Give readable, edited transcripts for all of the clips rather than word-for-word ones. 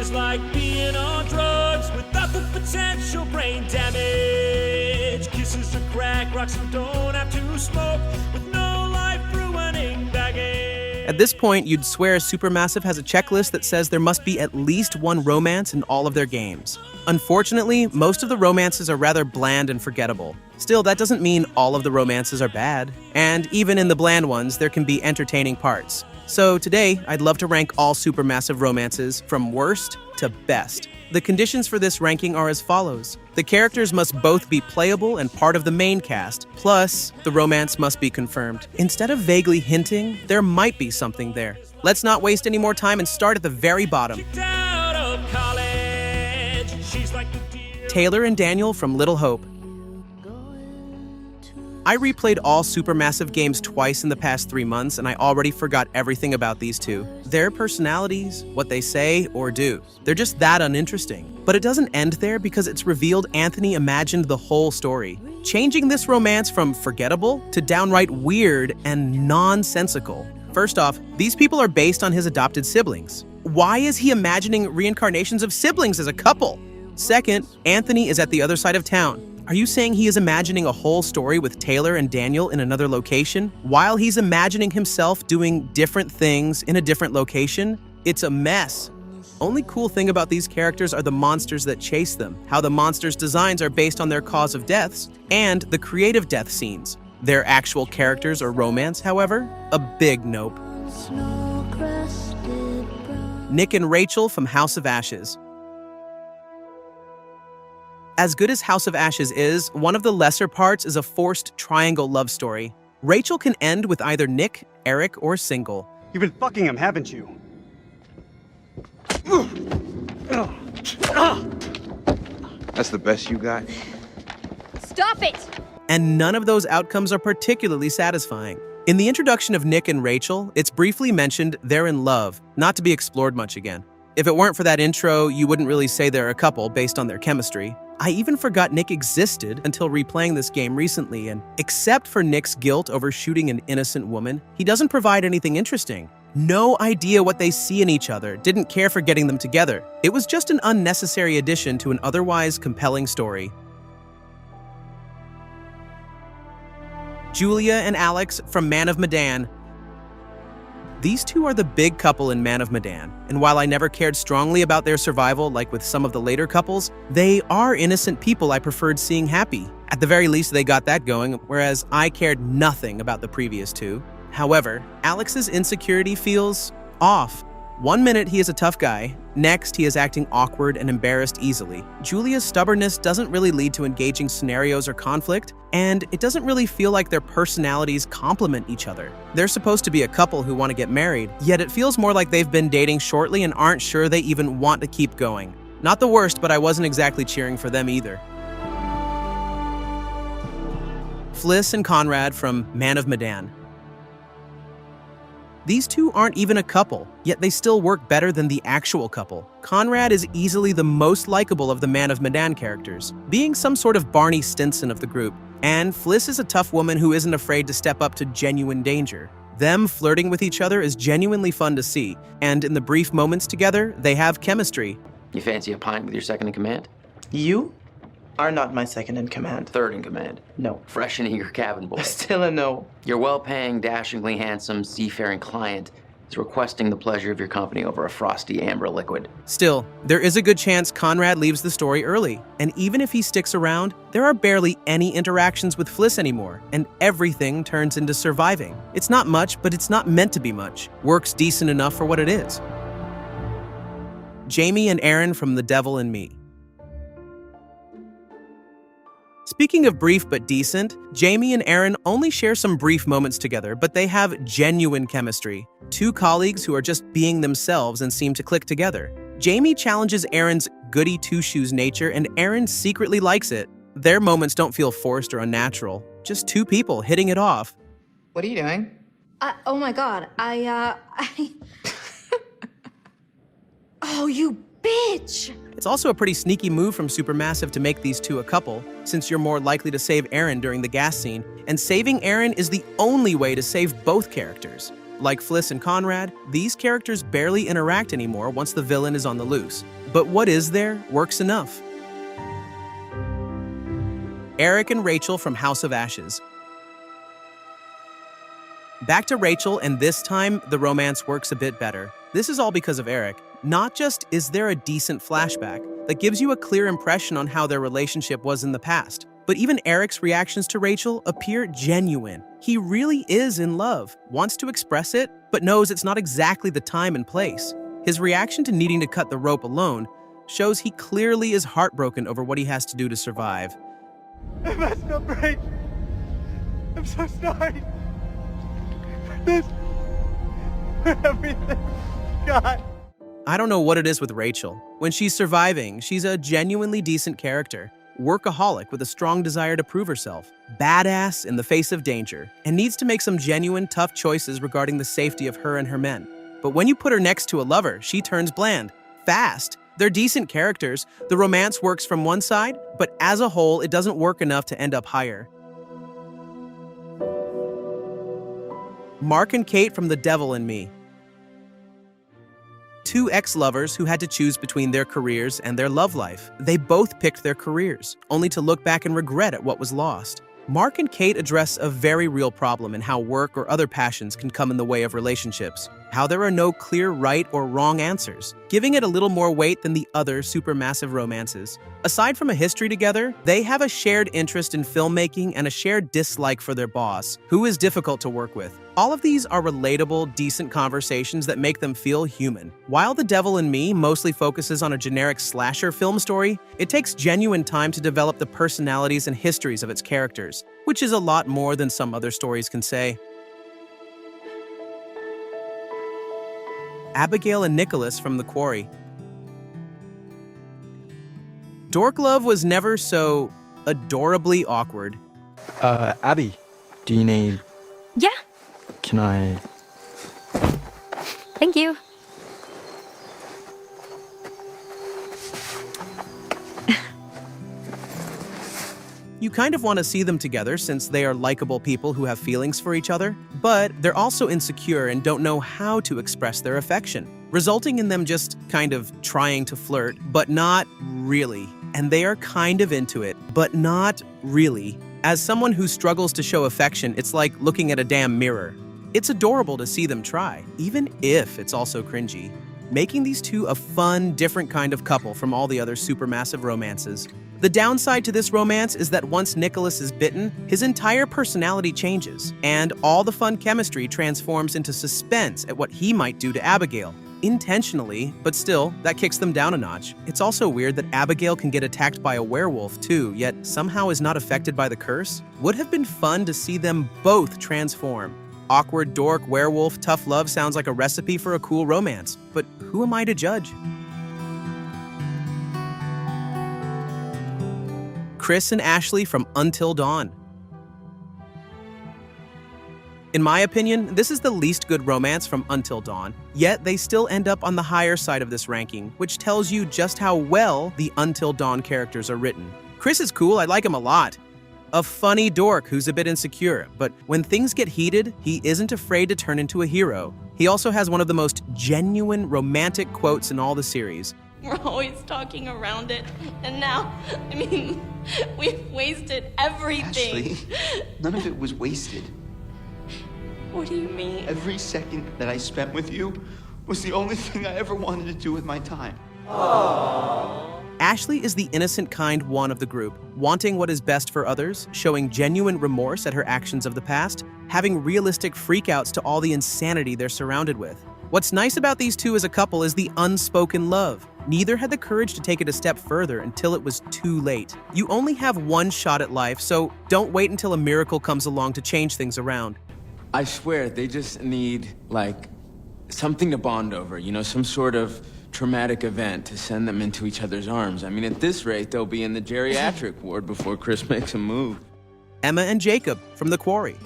is like being on drugs without the potential brain damage. Kisses are crack rocks who don't have to smoke with no life-ruining baggage. At this point, you'd swear Supermassive has a checklist that says there must be at least one romance in all of their games. Unfortunately, most of the romances are rather bland and forgettable. Still, that doesn't mean all of the romances are bad. And even in the bland ones, there can be entertaining parts. So today, I'd love to rank all Supermassive romances from worst to best. The conditions for this ranking are as follows. The characters must both be playable and part of the main cast, plus the romance must be confirmed. Instead of vaguely hinting, there might be something there. Let's not waste any more time and start at the very bottom. Kicked out of college. She's like the deer. Taylor and Daniel from Little Hope. I replayed all Supermassive games twice in the past 3 months, and I already forgot everything about these two. Their personalities, what they say or do, they're just that uninteresting. But it doesn't end there because it's revealed Anthony imagined the whole story, changing this romance from forgettable to downright weird and nonsensical. First off, these people are based on his adopted siblings. Why is he imagining reincarnations of siblings as a couple? Second, Anthony is at the other side of town. Are you saying he is imagining a whole story with Taylor and Daniel in another location, while he's imagining himself doing different things in a different location? It's a mess. Only cool thing about these characters are the monsters that chase them, how the monsters' designs are based on their cause of deaths, and the creative death scenes. Their actual characters or romance, however, a big nope. Nick and Rachel from House of Ashes. As good as House of Ashes is, one of the lesser parts is a forced triangle love story. Rachel can end with either Nick, Eric, or single. You've been fucking him, haven't you? That's the best you got? Stop it! And none of those outcomes are particularly satisfying. In the introduction of Nick and Rachel, it's briefly mentioned they're in love, not to be explored much again. If it weren't for that intro, you wouldn't really say they're a couple based on their chemistry. I even forgot Nick existed until replaying this game recently, and except for Nick's guilt over shooting an innocent woman, he doesn't provide anything interesting. No idea what they see in each other, didn't care for getting them together. It was just an unnecessary addition to an otherwise compelling story. Julia and Alex from Man of Madan. These two are the big couple in Man of Madan, and while I never cared strongly about their survival like with some of the later couples, they are innocent people I preferred seeing happy. At the very least, they got that going, whereas I cared nothing about the previous two. However, Alex's insecurity feels off. One minute he is a tough guy, next he is acting awkward and embarrassed easily. Julia's stubbornness doesn't really lead to engaging scenarios or conflict, and it doesn't really feel like their personalities complement each other. They're supposed to be a couple who want to get married, yet it feels more like they've been dating shortly and aren't sure they even want to keep going. Not the worst, but I wasn't exactly cheering for them either. Fliss and Conrad from Man of Madan. These two aren't even a couple, yet they still work better than the actual couple. Conrad is easily the most likable of the Man of Madan characters, being some sort of Barney Stinson of the group. And Fliss is a tough woman who isn't afraid to step up to genuine danger. Them flirting with each other is genuinely fun to see, and in the brief moments together, they have chemistry. You fancy a pint with your second in command? You are not my second in command. Third in command? No. Freshening your cabin boy. Still a no. Your well-paying, dashingly handsome, seafaring client is requesting the pleasure of your company over a frosty amber liquid. Still, there is a good chance Conrad leaves the story early, and even if he sticks around, there are barely any interactions with Fliss anymore, and everything turns into surviving. It's not much, but it's not meant to be much. Works decent enough for what it is. Jamie and Aaron from The Devil and Me. Speaking of brief but decent, Jamie and Aaron only share some brief moments together, but they have genuine chemistry. Two colleagues who are just being themselves and seem to click together. Jamie challenges Aaron's goody two-shoes nature, and Aaron secretly likes it. Their moments don't feel forced or unnatural, just two people hitting it off. What are you doing? Oh my god, Oh, you bitch! It's also a pretty sneaky move from Supermassive to make these two a couple, since you're more likely to save Aaron during the gas scene, and saving Aaron is the only way to save both characters. Like Fliss and Conrad, these characters barely interact anymore once the villain is on the loose. But what is there works enough. Eric and Rachel from House of Ashes. Back to Rachel, and this time, the romance works a bit better. This is all because of Eric. Not just is there a decent flashback that gives you a clear impression on how their relationship was in the past, but even Eric's reactions to Rachel appear genuine. He really is in love, wants to express it, but knows it's not exactly the time and place. His reaction to needing to cut the rope alone shows he clearly is heartbroken over what he has to do to survive. I messed up, Rach. I'm so sorry. This, for everything. God. I don't know what it is with Rachel. When she's surviving, she's a genuinely decent character. Workaholic with a strong desire to prove herself. Badass in the face of danger. And needs to make some genuine, tough choices regarding the safety of her and her men. But when you put her next to a lover, she turns bland. Fast. They're decent characters. The romance works from one side, but as a whole, it doesn't work enough to end up higher. Mark and Kate from The Devil in Me. Two ex-lovers who had to choose between their careers and their love life. They both picked their careers, only to look back and regret at what was lost. Mark and Kate address a very real problem in how work or other passions can come in the way of relationships. How there are no clear right or wrong answers, giving it a little more weight than the other supermassive romances. Aside from a history together, they have a shared interest in filmmaking and a shared dislike for their boss, who is difficult to work with. All of these are relatable, decent conversations that make them feel human. While The Devil in Me mostly focuses on a generic slasher film story, it takes genuine time to develop the personalities and histories of its characters, which is a lot more than some other stories can say. Abigail and Nicholas from The Quarry. Dork love was never so adorably awkward. Abby, do you need... Yeah, Can I... thank you. You kind of want to see them together since they are likable people who have feelings for each other, but they're also insecure and don't know how to express their affection, resulting in them just kind of trying to flirt, but not really. And they are kind of into it, but not really. As someone who struggles to show affection, it's like looking at a damn mirror. It's adorable to see them try, even if it's also cringy, making these two a fun, different kind of couple from all the other supermassive romances. The downside to this romance is that once Nicholas is bitten, his entire personality changes, and all the fun chemistry transforms into suspense at what he might do to Abigail. Intentionally, but still, that kicks them down a notch. It's also weird that Abigail can get attacked by a werewolf too, yet somehow is not affected by the curse. Would have been fun to see them both transform. Awkward dork, werewolf, tough love sounds like a recipe for a cool romance, but who am I to judge? Chris and Ashley from Until Dawn. In my opinion, this is the least good romance from Until Dawn, yet they still end up on the higher side of this ranking, which tells you just how well the Until Dawn characters are written. Chris is cool, I like him a lot. A funny dork who's a bit insecure, but when things get heated, he isn't afraid to turn into a hero. He also has one of the most genuine romantic quotes in all the series. We're always talking around it, and now, we've wasted everything. Ashley, none of it was wasted. What do you mean? Every second that I spent with you was the only thing I ever wanted to do with my time. Ashley is the innocent kind one of the group, wanting what is best for others, showing genuine remorse at her actions of the past, having realistic freakouts to all the insanity they're surrounded with. What's nice about these two as a couple is the unspoken love. Neither had the courage to take it a step further until it was too late. You only have one shot at life, so don't wait until a miracle comes along to change things around. I swear, they just need, like, something to bond over, you know, some sort of traumatic event to send them into each other's arms. I mean, at this rate, they'll be in the geriatric ward before Chris makes a move. Emma and Jacob from The Quarry.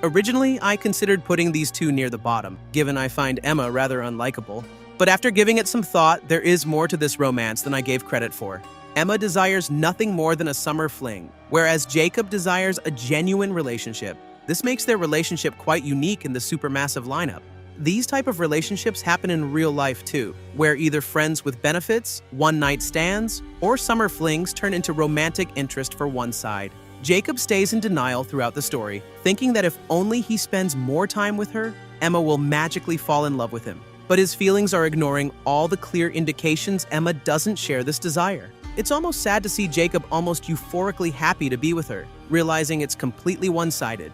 Originally, I considered putting these two near the bottom, given I find Emma rather unlikable. But after giving it some thought, there is more to this romance than I gave credit for. Emma desires nothing more than a summer fling, whereas Jacob desires a genuine relationship. This makes their relationship quite unique in the Supermassive lineup. These type of relationships happen in real life too, where either friends with benefits, one-night stands, or summer flings turn into romantic interest for one side. Jacob stays in denial throughout the story, thinking that if only he spends more time with her, Emma will magically fall in love with him. But his feelings are ignoring all the clear indications Emma doesn't share this desire. It's almost sad to see Jacob almost euphorically happy to be with her, realizing it's completely one-sided.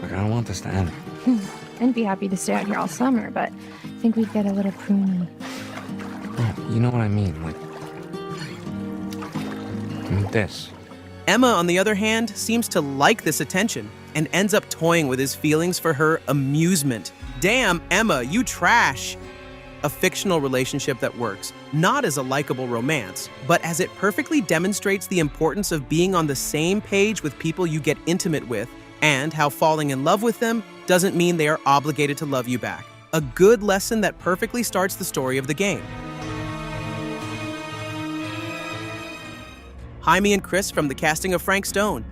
Look, I don't want this to end. I'd be happy to stay out here all summer, but I think we'd get a little pruny. Oh, you know what I mean, like this. Emma, on the other hand, seems to like this attention and ends up toying with his feelings for her amusement. Damn, Emma, you trash! A fictional relationship that works, not as a likable romance, but as it perfectly demonstrates the importance of being on the same page with people you get intimate with, and how falling in love with them doesn't mean they are obligated to love you back. A good lesson that perfectly starts the story of the game. Haim and Chris from the casting of Frank Stone.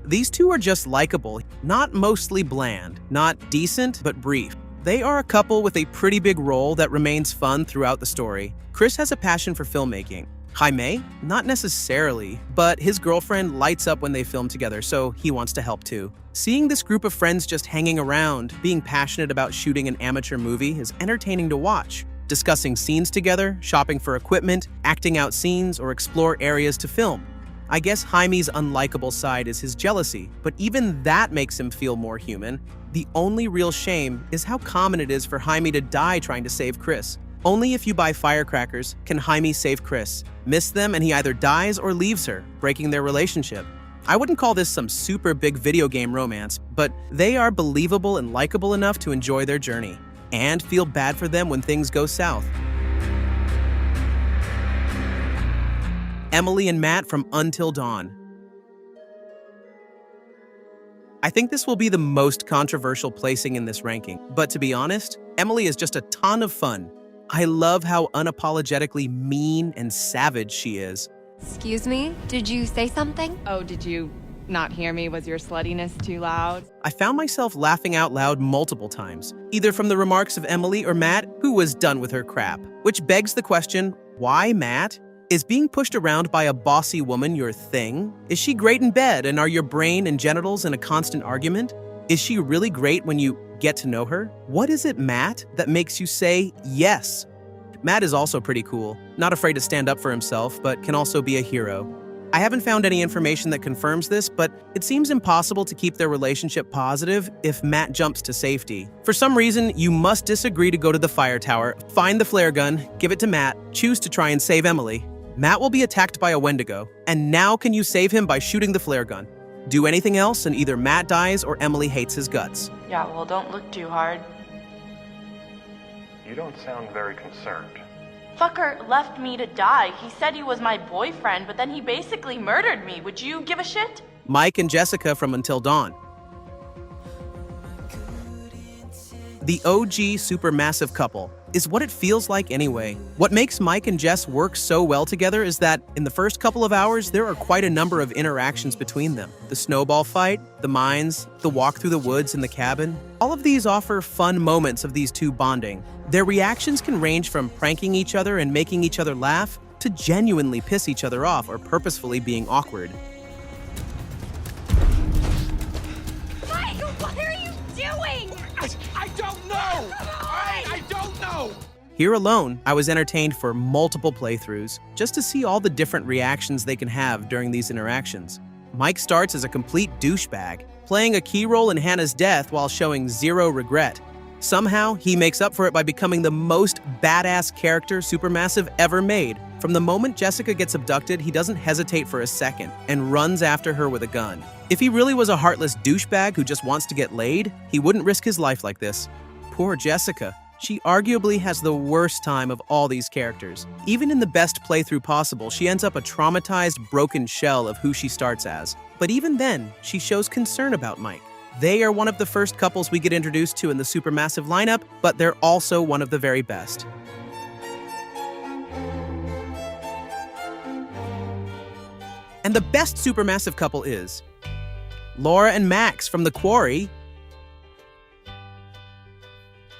These two are just likable, not mostly bland, not decent, but brief. They are a couple with a pretty big role that remains fun throughout the story. Chris has a passion for filmmaking. Haim, not necessarily, but his girlfriend lights up when they film together, so he wants to help too. Seeing this group of friends just hanging around, being passionate about shooting an amateur movie is entertaining to watch. Discussing scenes together, shopping for equipment, acting out scenes, or explore areas to film. I guess Haim's unlikable side is his jealousy, but even that makes him feel more human. The only real shame is how common it is for Haim to die trying to save Chris. Only if you buy firecrackers can Haim save Chris. Miss them and he either dies or leaves her, breaking their relationship. I wouldn't call this some super big video game romance, but they are believable and likable enough to enjoy their journey, and feel bad for them when things go south. Emily and Matt from Until Dawn. I think this will be the most controversial placing in this ranking, but to be honest, Emily is just a ton of fun. I love how unapologetically mean and savage she is. Excuse me? Did you say something? Oh, did you not hear me? Was your sluttiness too loud? I found myself laughing out loud multiple times, either from the remarks of Emily or Matt, who was done with her crap. Which begs the question, why Matt? Is being pushed around by a bossy woman your thing? Is she great in bed and are your brain and genitals in a constant argument? Is she really great when you get to know her? What is it, Matt, that makes you say yes? Matt is also pretty cool, not afraid to stand up for himself, but can also be a hero. I haven't found any information that confirms this, but it seems impossible to keep their relationship positive if Matt jumps to safety. For some reason, you must disagree to go to the fire tower, find the flare gun, give it to Matt, choose to try and save Emily. Matt will be attacked by a Wendigo, and now can you save him by shooting the flare gun? Do anything else and either Matt dies or Emily hates his guts. Yeah, well, don't look too hard. You don't sound very concerned. Fucker left me to die. He said he was my boyfriend, but then he basically murdered me. Would you give a shit? Mike and Jessica from Until Dawn. The OG Supermassive couple is what it feels like anyway. What makes Mike and Jess work so well together is that in the first couple of hours, there are quite a number of interactions between them. The snowball fight, the mines, the walk through the woods in the cabin. All of these offer fun moments of these two bonding. Their reactions can range from pranking each other and making each other laugh to genuinely piss each other off or purposefully being awkward. Mike, what are you doing? I don't know! I don't know! Here alone, I was entertained for multiple playthroughs just to see all the different reactions they can have during these interactions. Mike starts as a complete douchebag, playing a key role in Hannah's death while showing zero regret. Somehow, he makes up for it by becoming the most badass character Supermassive ever made. From the moment Jessica gets abducted, he doesn't hesitate for a second and runs after her with a gun. If he really was a heartless douchebag who just wants to get laid, he wouldn't risk his life like this. Poor Jessica. She arguably has the worst time of all these characters. Even in the best playthrough possible, she ends up a traumatized, broken shell of who she starts as. But even then, she shows concern about Mike. They are one of the first couples we get introduced to in the Supermassive lineup, but they're also one of the very best. And the best Supermassive couple is Laura and Max from The Quarry.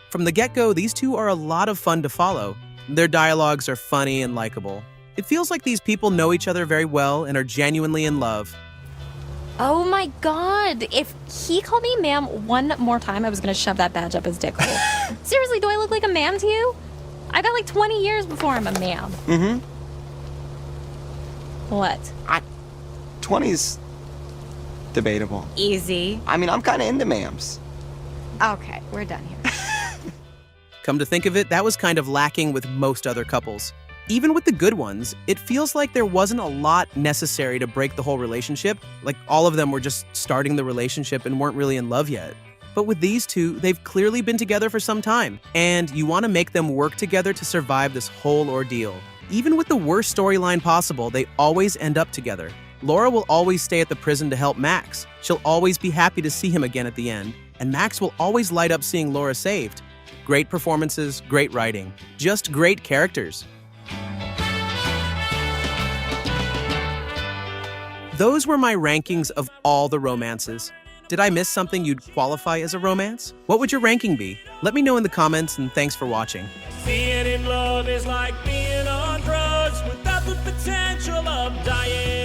From the get-go, these two are a lot of fun to follow. Their dialogues are funny and likable. It feels like these people know each other very well and are genuinely in love. Oh my god, if he called me ma'am one more time, I was gonna shove that badge up his dick hole. Seriously, do I look like a ma'am to you? I got like 20 years before I'm a ma'am. Mm-hmm. What? 20's debatable. Easy. I mean, I'm kind of into ma'ams. Okay, we're done here. Come to think of it, that was kind of lacking with most other couples. Even with the good ones, it feels like there wasn't a lot necessary to break the whole relationship. Like all of them were just starting the relationship and weren't really in love yet. But with these two, they've clearly been together for some time, and you want to make them work together to survive this whole ordeal. Even with the worst storyline possible, they always end up together. Laura will always stay at the prison to help Max. She'll always be happy to see him again at the end, and Max will always light up seeing Laura saved. Great performances, great writing, just great characters. Those were my rankings of all the romances. Did I miss something you'd qualify as a romance? What would your ranking be? Let me know in the comments, and thanks for watching. Being in love is like being on drugs without the potential of dying.